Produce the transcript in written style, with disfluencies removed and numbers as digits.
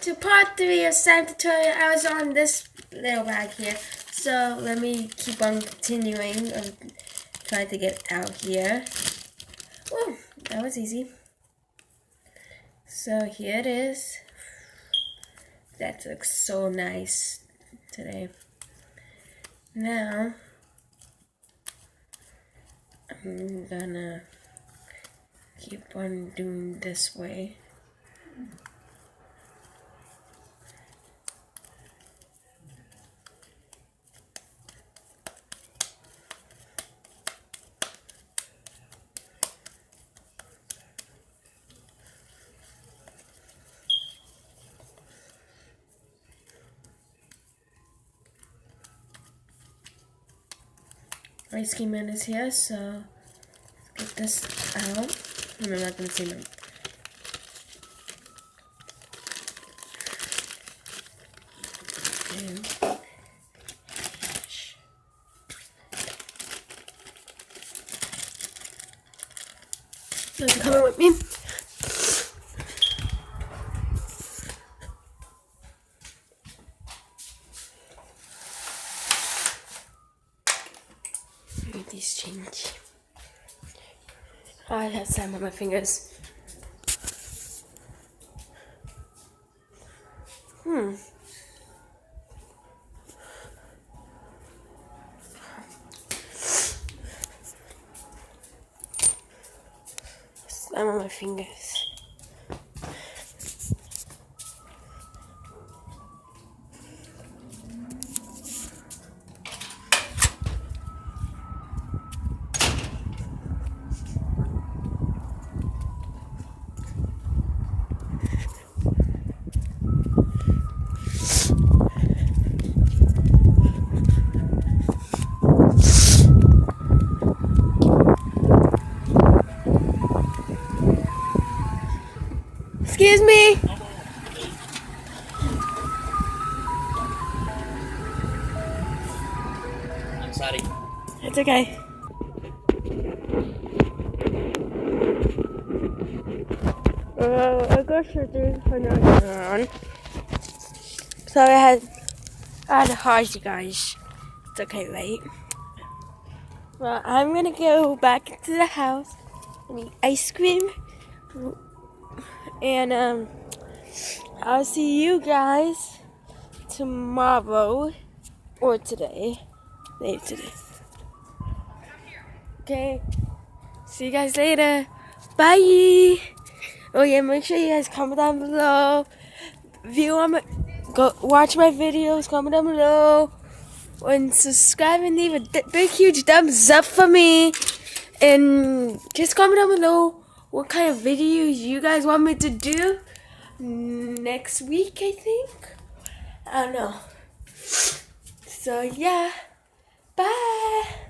To part 3 of Slime tutorial. I was on this little bag here, so let me keep on continuing of trying to get out here. Oh, that was easy. So here it is. That looks so nice today. Now I'm gonna keep on doing this way. Ice Cream Man is here, so let's get this out. I'm not gonna see them. So you're coming with me? Make these change. I have sand on my fingers. Slime on my fingers. Excuse me. I'm sorry. It's okay. I got something on. So I had a hard, you guys. It's okay, right? Well, I'm gonna go back into the house and eat ice cream. And I'll see you guys tomorrow or today. Maybe today. Okay. See you guys later. Bye. Oh yeah, make sure you guys comment down below. Go watch my videos. Comment down below. And subscribe and leave a big huge thumbs up for me. And just comment down below what kind of videos you guys want me to do next week, I think. I don't know. So yeah, bye.